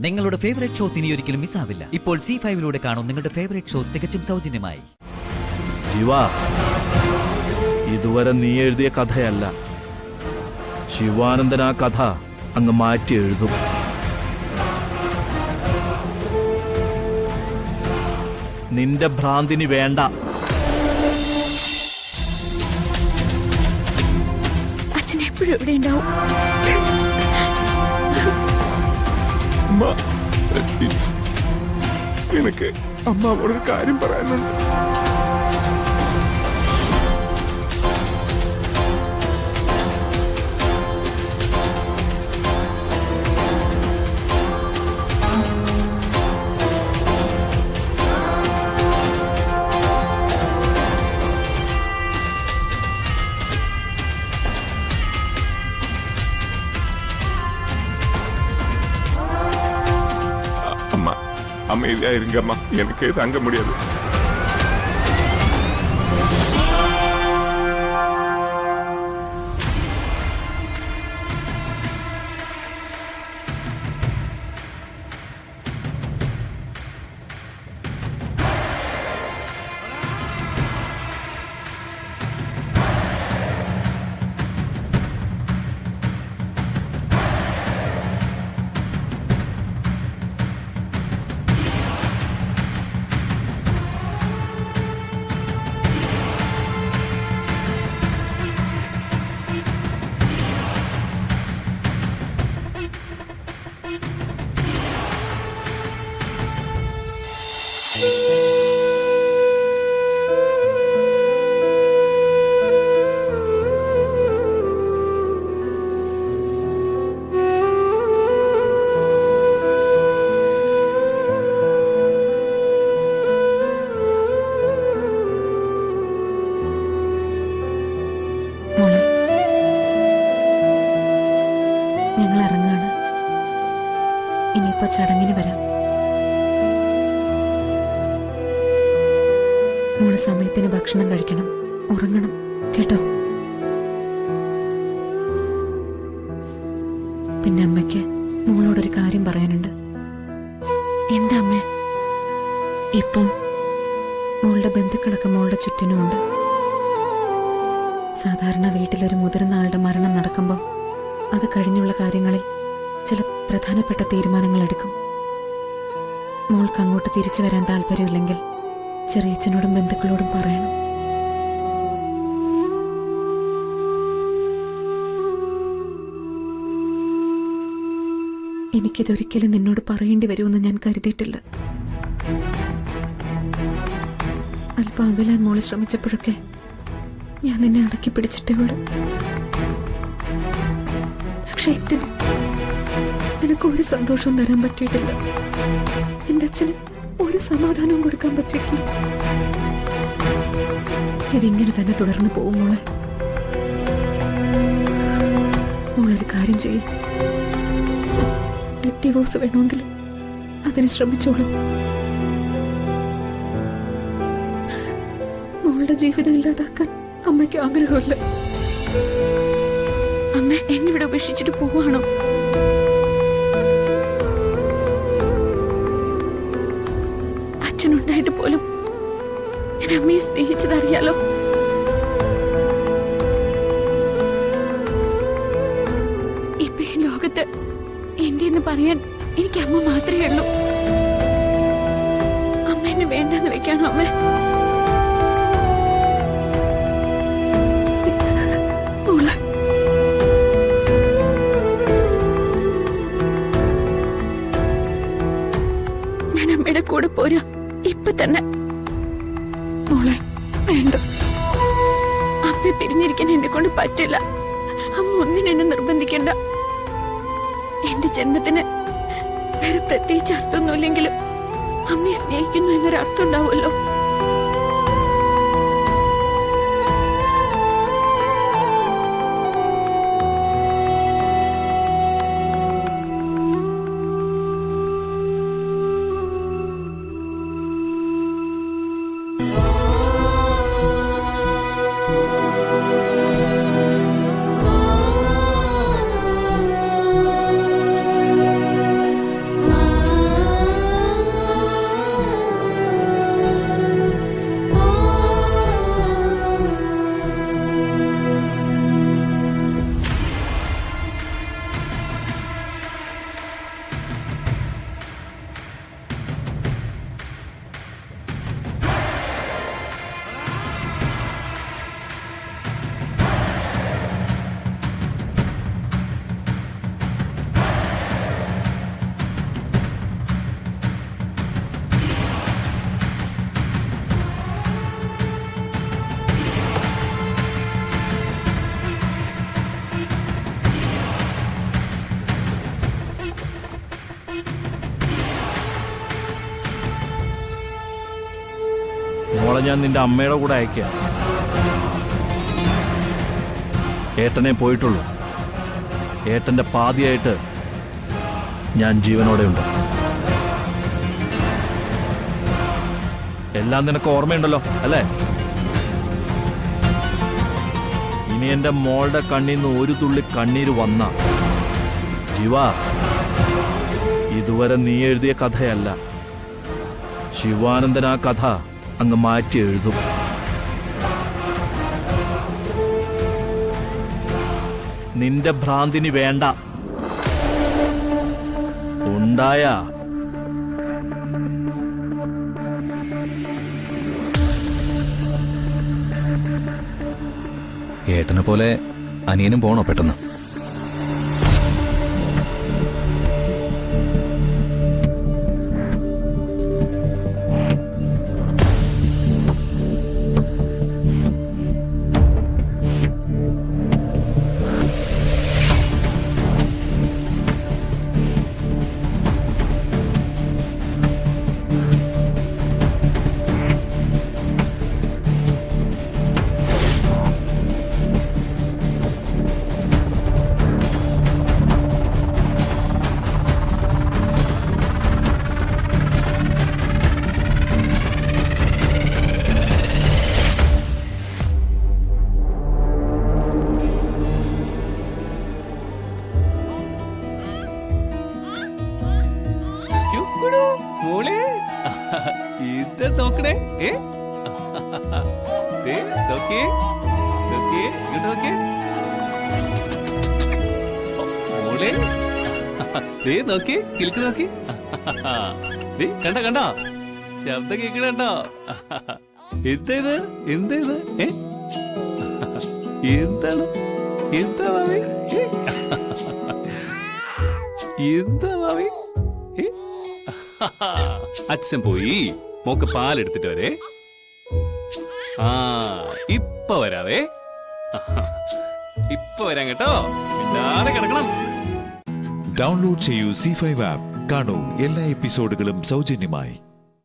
നിങ്ങളുടെ favourite shows ഇനി ഒരിക്കലും മിസ്സാവില്ല. ഇപ്പോൾ C5 കാണും നിങ്ങളുടെ ഫേവറേറ്റ് ഷോസ് തികച്ചും സൗജന്യമായി. ജീവ, ഇതുവരെ നീ എഴുതിയ കഥയല്ല, ശിവാനന്ദൻ ആ കഥ അങ്ങ് മാറ്റി എഴുതും. നിന്റെ ഭ്രാന്തിനി വേണ്ട. അച്ഛൻ എപ്പോഴും ഇവിടെ ഉണ്ടാവും. എനിക്ക് അമ്മാവോടൊരു കാര്യം പറയാനുണ്ട്. அமைதியா இருங்கம்மா, எனக்கே தாங்க முடியாது. ഞങ്ങൾ ഇറങ്ങാണ്. ഇനിയിപ്പോ ചടങ്ങിന് വരാം. മോള് സമയത്തിന് ഭക്ഷണം കഴിക്കണം, ഉറങ്ങണം കേട്ടോ. പിന്നെ അമ്മയ്ക്ക് മോളോടൊരു കാര്യം പറയാനുണ്ട്. എന്താ അമ്മ? ഇപ്പൊ മോളുടെ ബന്ധുക്കളൊക്കെ മോളുടെ ചുറ്റിനുമുണ്ട്. സാധാരണ വീട്ടിലൊരു മുതിർന്ന ആളുടെ മരണം നടക്കുമ്പോൾ അത് കഴിഞ്ഞുള്ള കാര്യങ്ങളിൽ ചില പ്രധാനപ്പെട്ട തീരുമാനങ്ങൾ എടുക്കും. മോൾക്ക് അങ്ങോട്ട് തിരിച്ചു വരാൻ താല്പര്യമില്ലെങ്കിൽ ചെറിയച്ഛനോടും ബന്ധുക്കളോടും പറയണം. എനിക്കിതൊരിക്കലും നിന്നോട് പറയേണ്ടി വരുമെന്ന് ഞാൻ കരുതിയിട്ടില്ല. അല്പം അകലാൻ മോളെ ശ്രമിച്ചപ്പോഴൊക്കെ ഞാൻ നിന്നെ അടക്കി പിടിച്ചിട്ടേ ഉള്ളൂ. പക്ഷെ എന്തിന്? നിനക്ക് ഒരു സന്തോഷവും തരാൻ പറ്റിയിട്ടില്ല. എന്റെ അച്ഛന് ഒരു സമാധാനവും കൊടുക്കാൻ പറ്റിയിട്ടില്ല. ഇതിങ്ങനെ തന്നെ തുടർന്ന് പോകും മോളെ. മോളൊരു കാര്യം ചെയ്യും, ഡിവോഴ്സ് വേണമെങ്കിൽ അതിന് ശ്രമിച്ചോളൂ. മോളുടെ ജീവിതം ഇല്ലാതാക്കാൻ അമ്മയ്ക്ക് ആഗ്രഹമില്ല. അമ്മ എന്നിവിടെ ഉപേക്ഷിച്ചിട്ട് പോവാണോ? അച്ഛനുണ്ടായിട്ട് പോലും ഞാൻ അമ്മയെ സ്നേഹിച്ചതറിയാലോ. ഇപ്പൊ ഈ ലോകത്ത് എന്റെ എന്ന് പറയാൻ എനിക്ക് അമ്മ മാത്രമേ ഉള്ളൂ. അമ്മ എന്നെ വേണ്ടെന്ന് വെക്കാണോ അമ്മ? കൂടെ പോരാ ഇപ്പൊ തന്നെ. മോളെ വേണ്ട, അമ്മയെ പിരിഞ്ഞിരിക്കാൻ എന്നെ കൊണ്ട് പറ്റില്ല. അമ്മ ഒന്നിനും എന്നെ നിർബന്ധിക്കണ്ട. എന്റെ ജന്മത്തിന് വേറെ പ്രത്യേകിച്ച് അർത്ഥമൊന്നുമില്ലെങ്കിലും അമ്മയെ സ്നേഹിക്കുന്നു എന്നൊരർത്ഥം ഉണ്ടാവുമല്ലോ. മോളെ ഞാൻ നിന്റെ അമ്മയുടെ കൂടെ അയക്കാം. ഏട്ടനെ പോയിട്ടുള്ളൂ. ഏട്ടന്റെ പാതിയായിട്ട് ഞാൻ ജീവനോടെ ഉണ്ട്. എല്ലാം നിനക്ക് ഓർമ്മയുണ്ടല്ലോ അല്ലേ? ഇനി എന്റെ മോളുടെ കണ്ണീന്ന് ഒരു തുള്ളി കണ്ണീര് വന്ന ജീവ, ഇതുവരെ നീ എഴുതിയ കഥയല്ല, ശിവാനന്ദൻ ആ കഥ അങ്ങ് മാറ്റി എഴുതും. നിന്റെ ഭ്രാന്തിനി വേണ്ട. ഉണ്ടായ ഏട്ടനെ പോലെ അനിയനും പോണോ പെട്ടെന്ന്? മോളെ ഇത് നോക്കണേ. നോക്കിയേ ഇങ്ങോട്ട് നോക്കിയേ മോളെ. നോക്കി കിൽക്ക് നോക്കി. കണ്ട കണ്ട ശബ്ദം കേൾക്കണോ? എന്താ ഇത്? എന്താ ഇത്? എന്താണ്? എന്താ മാവി? എന്താ മാവി? അച്ഛൻ പോയി മോക്ക് പാലെടുത്തിട്ട് വരേ. ഇപ്പൊ വരാവേ. ഇപ്പൊ വരാം കേട്ടോ. ഇല്ലാതെ കിടക്കണം. ഡൗൺലോഡ് ചെയ്യൂ C5 ആപ്പ്. കാണൂ എല്ലാ എപ്പിസോഡുകളും സൗജന്യമായി.